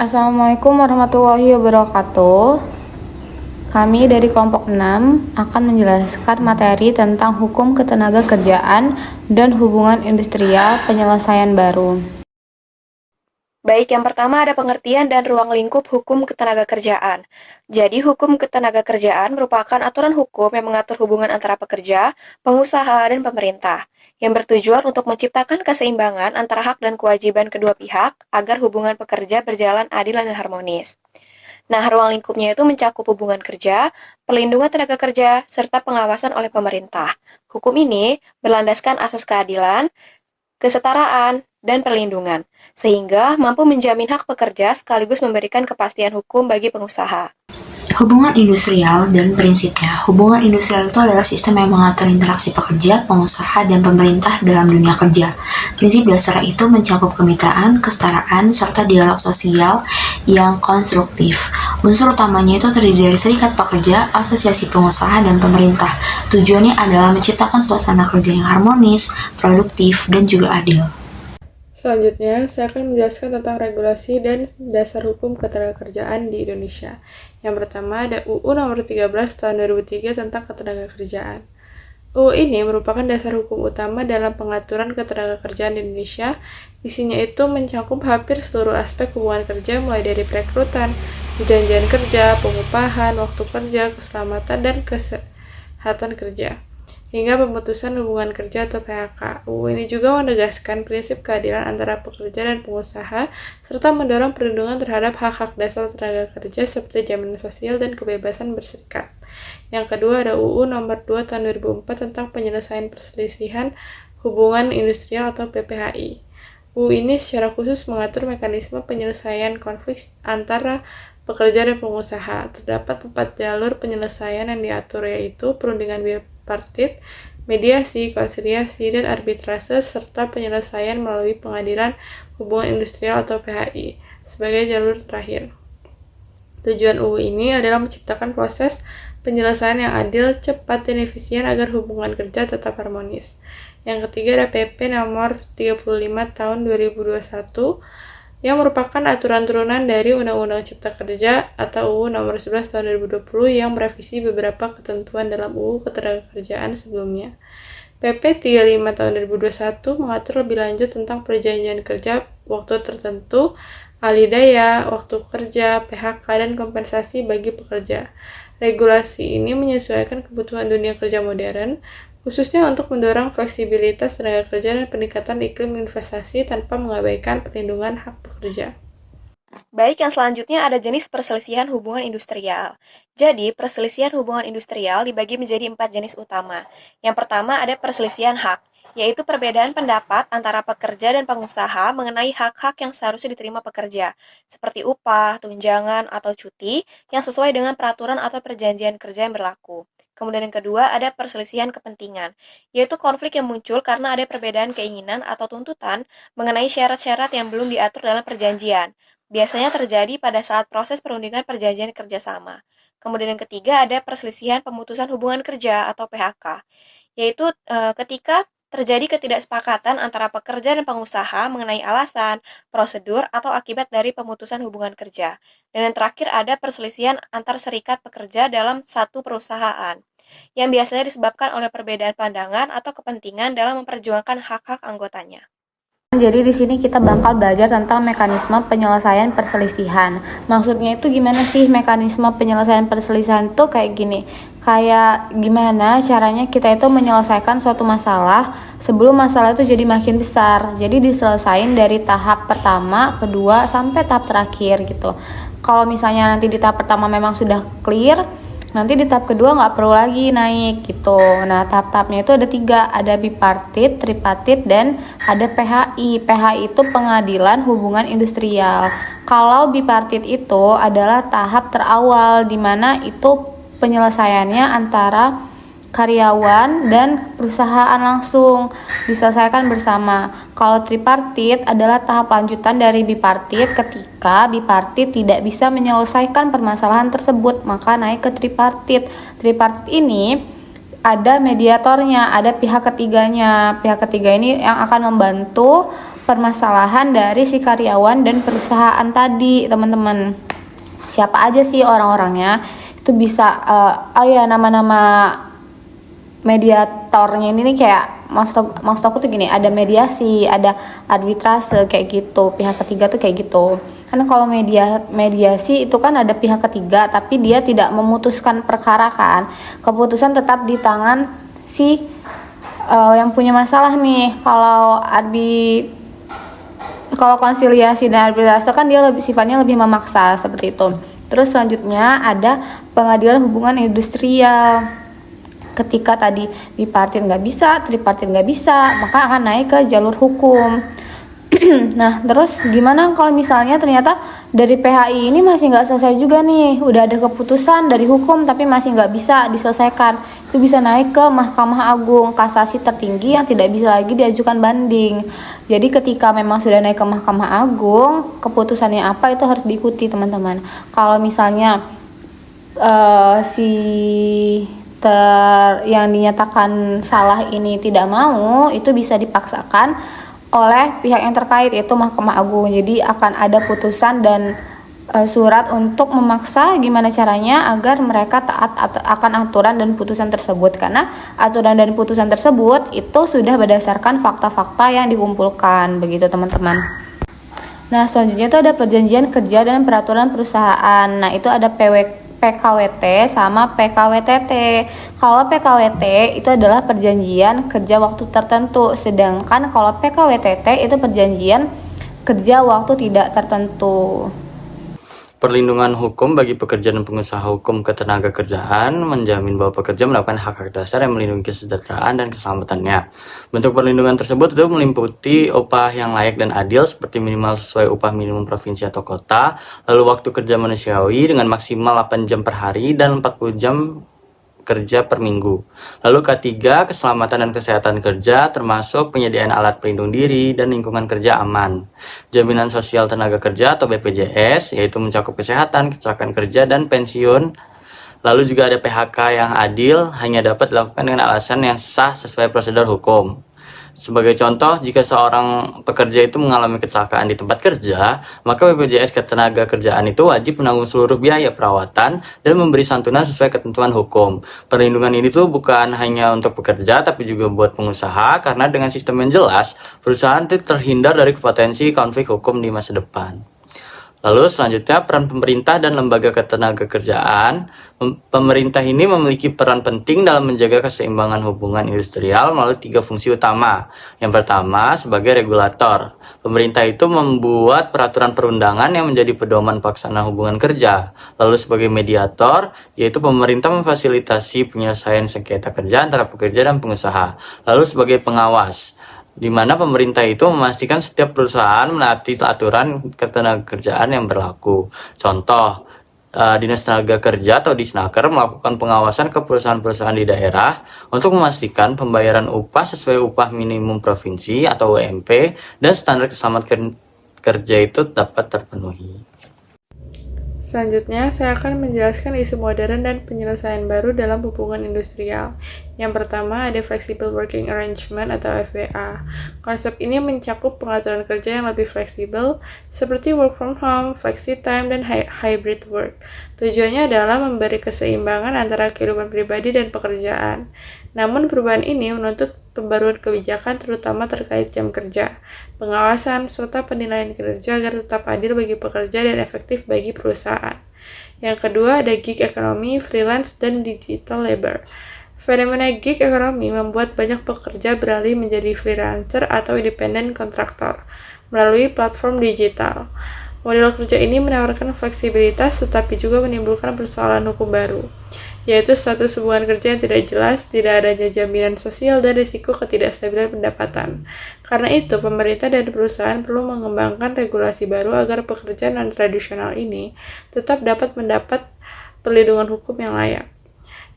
Assalamualaikum warahmatullahi wabarakatuh. Kami dari kelompok 6 akan menjelaskan materi tentang hukum ketenagakerjaan dan hubungan industrial penyelesaian baru. Baik, yang pertama ada pengertian dan ruang lingkup hukum ketenagakerjaan. Jadi, hukum ketenagakerjaan merupakan aturan hukum yang mengatur hubungan antara pekerja, pengusaha, dan pemerintah, yang bertujuan untuk menciptakan keseimbangan antara hak dan kewajiban kedua pihak agar hubungan pekerja berjalan adil dan harmonis. Nah, ruang lingkupnya itu mencakup hubungan kerja, perlindungan tenaga kerja, serta pengawasan oleh pemerintah. Hukum ini berlandaskan asas keadilan, kesetaraan, dan perlindungan, sehingga mampu menjamin hak pekerja sekaligus memberikan kepastian hukum bagi pengusaha. Hubungan industrial dan prinsipnya. Hubungan industrial itu adalah sistem yang mengatur interaksi pekerja, pengusaha, dan pemerintah dalam dunia kerja. Prinsip dasar itu mencakup kemitraan, kesetaraan, serta dialog sosial yang konstruktif. Unsur utamanya itu terdiri dari serikat pekerja, asosiasi pengusaha, dan pemerintah. Tujuannya adalah menciptakan suasana kerja yang harmonis, produktif, dan juga adil. Selanjutnya, saya akan menjelaskan tentang regulasi dan dasar hukum ketenagakerjaan di Indonesia. Yang pertama ada UU nomor 13 tahun 2003 tentang ketenagakerjaan. UU ini merupakan dasar hukum utama dalam pengaturan ketenagakerjaan di Indonesia. Isinya itu mencakup hampir seluruh aspek hubungan kerja mulai dari perekrutan, perjanjian kerja, pengupahan, waktu kerja, keselamatan, dan kesehatan kerja, hingga pemutusan hubungan kerja atau PHK. UU ini juga menegaskan prinsip keadilan antara pekerja dan pengusaha, serta mendorong perlindungan terhadap hak-hak dasar tenaga kerja seperti jaminan sosial dan kebebasan berserikat. Yang kedua ada UU nomor 2 tahun 2004 tentang penyelesaian perselisihan hubungan industrial atau PPHI. UU ini secara khusus mengatur mekanisme penyelesaian konflik antara pekerja dan pengusaha. Terdapat 4 jalur penyelesaian yang diatur, yaitu perundingan bipartit, mediasi, konsiliasi, dan arbitrase, serta penyelesaian melalui pengadilan hubungan industrial atau PHI sebagai jalur terakhir. Tujuan UU ini adalah menciptakan proses penyelesaian yang adil, cepat, dan efisien agar hubungan kerja tetap harmonis. Yang ketiga ada PP nomor 35 tahun 2021 yang merupakan aturan turunan dari Undang-Undang Cipta Kerja atau UU nomor 11 tahun 2020 yang merevisi beberapa ketentuan dalam UU Ketenagakerjaan sebelumnya. PP 35 tahun 2021 mengatur lebih lanjut tentang perjanjian kerja waktu tertentu, alih daya, waktu kerja, PHK, dan kompensasi bagi pekerja. Regulasi ini menyesuaikan kebutuhan dunia kerja modern, khususnya untuk mendorong fleksibilitas tenaga kerja dan peningkatan iklim investasi tanpa mengabaikan perlindungan hak pekerja. Baik, yang selanjutnya ada jenis perselisihan hubungan industrial. Jadi, perselisihan hubungan industrial dibagi menjadi 4 jenis utama. Yang pertama ada perselisihan hak, yaitu perbedaan pendapat antara pekerja dan pengusaha mengenai hak-hak yang seharusnya diterima pekerja, seperti upah, tunjangan, atau cuti yang sesuai dengan peraturan atau perjanjian kerja yang berlaku. Kemudian yang kedua ada perselisihan kepentingan, yaitu konflik yang muncul karena ada perbedaan keinginan atau tuntutan mengenai syarat-syarat yang belum diatur dalam perjanjian. Biasanya terjadi pada saat proses perundingan perjanjian kerjasama. Kemudian yang ketiga ada perselisihan pemutusan hubungan kerja atau PHK, yaitu ketika terjadi ketidaksepakatan antara pekerja dan pengusaha mengenai alasan, prosedur, atau akibat dari pemutusan hubungan kerja. Dan yang terakhir ada perselisihan antar serikat pekerja dalam satu perusahaan, yang biasanya disebabkan oleh perbedaan pandangan atau kepentingan dalam memperjuangkan hak-hak anggotanya. Jadi di sini kita bakal belajar tentang mekanisme penyelesaian perselisihan. Maksudnya itu gimana sih mekanisme penyelesaian perselisihan itu kayak gini. Kayak gimana caranya kita itu menyelesaikan suatu masalah sebelum masalah itu jadi makin besar. Jadi diselesain dari tahap pertama, kedua, sampai tahap terakhir gitu. Kalau misalnya nanti di tahap pertama memang sudah clear, nanti di tahap kedua nggak perlu lagi naik gitu. Nah, tahap-tahapnya itu ada 3, ada bipartit, tripartit, dan ada PHI. PHI itu pengadilan hubungan industrial. Kalau bipartit itu adalah tahap terawal di mana itu penyelesaiannya antara karyawan dan perusahaan langsung diselesaikan bersama. Kalau tripartit adalah tahap lanjutan dari bipartit. Ketika bipartit tidak bisa menyelesaikan permasalahan tersebut, maka naik ke tripartit. Tripartit ini ada mediatornya, ada pihak ketiganya. Pihak ketiga ini yang akan membantu permasalahan dari si karyawan dan perusahaan tadi, teman-teman. Siapa aja sih orang-orangnya? Itu bisa nama-nama mediatornya ini nih, kayak maksud aku tuh gini, ada mediasi, ada arbitrase kayak gitu, pihak ketiga tuh kayak gitu. Karena kalau mediasi itu kan ada pihak ketiga tapi dia tidak memutuskan perkara kan, keputusan tetap di tangan si yang punya masalah nih. Kalau konsiliasi dan arbitrase kan dia sifatnya lebih memaksa seperti itu. Terus selanjutnya ada pengadilan hubungan industrial. Ketika tadi bipartit nggak bisa, tripartit nggak bisa, maka akan naik ke jalur hukum. Nah, terus gimana kalau misalnya ternyata dari PHI ini masih nggak selesai juga nih, udah ada keputusan dari hukum tapi masih nggak bisa diselesaikan, itu bisa naik ke Mahkamah Agung, kasasi tertinggi yang tidak bisa lagi diajukan banding. Jadi ketika memang sudah naik ke Mahkamah Agung, keputusannya apa itu harus diikuti, teman-teman. Kalau misalnya yang dinyatakan salah ini tidak mau, itu bisa dipaksakan oleh pihak yang terkait, yaitu Mahkamah Agung. Jadi akan ada putusan dan surat untuk memaksa gimana caranya agar mereka taat akan aturan dan putusan tersebut, karena aturan dan putusan tersebut itu sudah berdasarkan fakta-fakta yang dikumpulkan, begitu teman-teman. Nah, selanjutnya itu ada perjanjian kerja dan peraturan perusahaan. Nah, itu ada PKWT sama PKWTT. Kalau PKWT itu adalah perjanjian kerja waktu tertentu, sedangkan kalau PKWTT itu perjanjian kerja waktu tidak tertentu. Perlindungan hukum bagi pekerja dan pengusaha hukum ketenagakerjaan menjamin bahwa pekerja mendapatkan hak-hak dasar yang melindungi kesejahteraan dan keselamatannya. Bentuk perlindungan tersebut itu meliputi upah yang layak dan adil seperti minimal sesuai upah minimum provinsi atau kota, lalu waktu kerja manusiawi dengan maksimal 8 jam per hari dan 40 jam kerja per minggu. Lalu ketiga, keselamatan dan kesehatan kerja termasuk penyediaan alat pelindung diri dan lingkungan kerja aman. Jaminan sosial tenaga kerja atau BPJS yaitu mencakup kesehatan, kecelakaan kerja dan pensiun. Lalu juga ada PHK yang adil hanya dapat dilakukan dengan alasan yang sah sesuai prosedur hukum. Sebagai contoh, jika seorang pekerja itu mengalami kecelakaan di tempat kerja, maka BPJS Ketenagakerjaan itu wajib menanggung seluruh biaya perawatan dan memberi santunan sesuai ketentuan hukum. Perlindungan ini tuh bukan hanya untuk pekerja, tapi juga buat pengusaha, karena dengan sistem yang jelas, perusahaan itu terhindar dari potensi konflik hukum di masa depan. Lalu selanjutnya peran pemerintah dan lembaga ketenagakerjaan. Pemerintah ini memiliki peran penting dalam menjaga keseimbangan hubungan industrial melalui 3 fungsi utama. Yang pertama, sebagai regulator. Pemerintah itu membuat peraturan perundangan yang menjadi pedoman pelaksanaan hubungan kerja. Lalu sebagai mediator, yaitu pemerintah memfasilitasi penyelesaian sengketa kerja antara pekerja dan pengusaha. Lalu sebagai pengawas, di mana pemerintah itu memastikan setiap perusahaan menaati aturan ketenagakerjaan yang berlaku. Contoh, Dinas Tenaga Kerja atau Disnaker melakukan pengawasan ke perusahaan-perusahaan di daerah untuk memastikan pembayaran upah sesuai upah minimum provinsi atau UMP dan standar keselamatan kerja itu dapat terpenuhi. Selanjutnya, saya akan menjelaskan isu modern dan penyelesaian baru dalam hubungan industrial. Yang pertama, ada Flexible Working Arrangement atau FWA. Konsep ini mencakup pengaturan kerja yang lebih fleksibel, seperti work from home, flexi time, dan hybrid work. Tujuannya adalah memberi keseimbangan antara kehidupan pribadi dan pekerjaan. Namun, perubahan ini menuntut pembaruan kebijakan terutama terkait jam kerja, pengawasan, serta penilaian kinerja agar tetap adil bagi pekerja dan efektif bagi perusahaan. Yang kedua, ada gig economy, freelance, dan digital labor. Fenomena gig economy membuat banyak pekerja beralih menjadi freelancer atau independent contractor melalui platform digital. Model kerja ini menawarkan fleksibilitas tetapi juga menimbulkan persoalan hukum baru, yaitu status hubungan kerja yang tidak jelas, tidak adanya jaminan sosial, dan risiko ketidakstabilan pendapatan. Karena itu, pemerintah dan perusahaan perlu mengembangkan regulasi baru agar pekerja non-tradisional ini tetap dapat mendapat perlindungan hukum yang layak.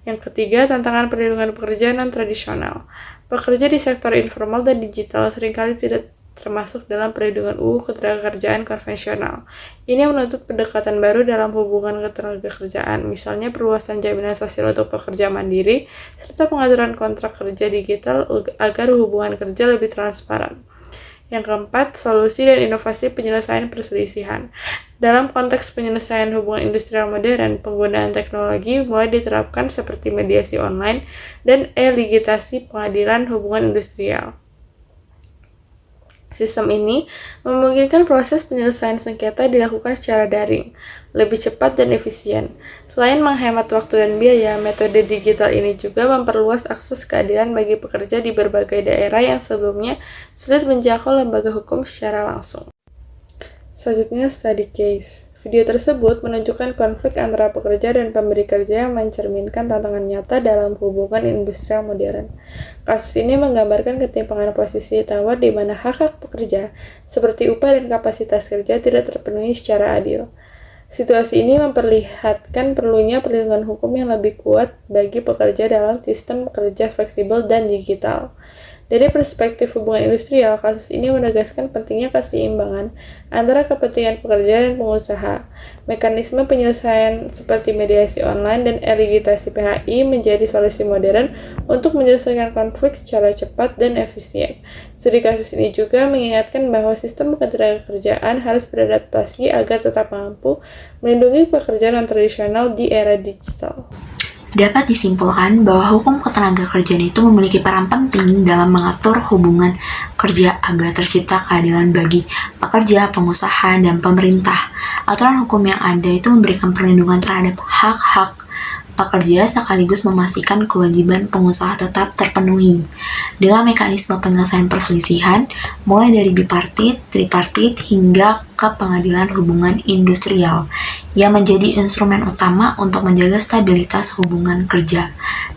Yang ketiga, tantangan perlindungan pekerja non-tradisional. Pekerja di sektor informal dan digital seringkali tidak termasuk dalam perlindungan UU Ketenagakerjaan konvensional. Ini menuntut pendekatan baru dalam hubungan ketenagakerjaan, misalnya perluasan jaminan sosial untuk pekerja mandiri, serta pengaturan kontrak kerja digital agar hubungan kerja lebih transparan. Yang keempat, solusi dan inovasi penyelesaian perselisihan. Dalam konteks penyelesaian hubungan industrial modern, penggunaan teknologi mulai diterapkan seperti mediasi online dan e-litigasi pengadilan hubungan industrial. Sistem ini memungkinkan proses penyelesaian sengketa dilakukan secara daring, lebih cepat dan efisien. Selain menghemat waktu dan biaya, metode digital ini juga memperluas akses keadilan bagi pekerja di berbagai daerah yang sebelumnya sulit menjangkau lembaga hukum secara langsung. Selanjutnya, study case. Video tersebut menunjukkan konflik antara pekerja dan pemberi kerja yang mencerminkan tantangan nyata dalam hubungan industrial modern. Kasus ini menggambarkan ketimpangan posisi tawar di mana hak-hak pekerja, seperti upah dan kapasitas kerja, tidak terpenuhi secara adil. Situasi ini memperlihatkan perlunya perlindungan hukum yang lebih kuat bagi pekerja dalam sistem kerja fleksibel dan digital. Dari perspektif hubungan industrial, kasus ini menegaskan pentingnya keseimbangan antara kepentingan pekerja dan pengusaha. Mekanisme penyelesaian seperti mediasi online dan e-litigasi PHI menjadi solusi modern untuk menyelesaikan konflik secara cepat dan efisien. Studi kasus ini juga mengingatkan bahwa sistem ketenagakerjaan harus beradaptasi agar tetap mampu melindungi pekerja non-tradisional di era digital. Dapat disimpulkan bahwa hukum ketenagakerjaan itu memiliki peran penting dalam mengatur hubungan kerja agar tercipta keadilan bagi pekerja, pengusaha, dan pemerintah. Aturan hukum yang ada itu memberikan perlindungan terhadap hak-hak pekerja sekaligus memastikan kewajiban pengusaha tetap terpenuhi. Dalam mekanisme penyelesaian perselisihan, mulai dari bipartit, tripartit, hingga ke pengadilan hubungan industrial, yang menjadi instrumen utama untuk menjaga stabilitas hubungan kerja.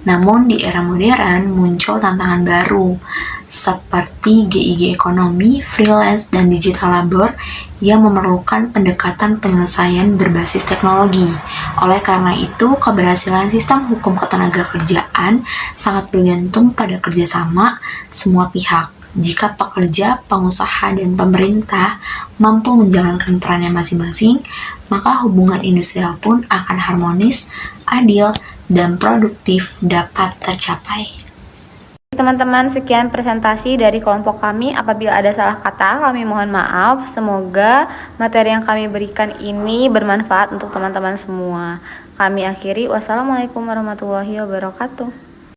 Namun di era modern muncul tantangan baru, seperti gig ekonomi, freelance, dan digital labor yang memerlukan pendekatan penyelesaian berbasis teknologi. Oleh karena itu, keberhasilan sistem hukum ketenagakerjaan sangat bergantung pada kerjasama semua pihak. Jika pekerja, pengusaha, dan pemerintah mampu menjalankan perannya masing-masing, maka hubungan industrial pun akan harmonis, adil, dan produktif dapat tercapai. Teman-teman, sekian presentasi dari kelompok kami. Apabila ada salah kata, kami mohon maaf. Semoga materi yang kami berikan ini bermanfaat untuk teman-teman semua. Kami akhiri. Wassalamualaikum warahmatullahi wabarakatuh.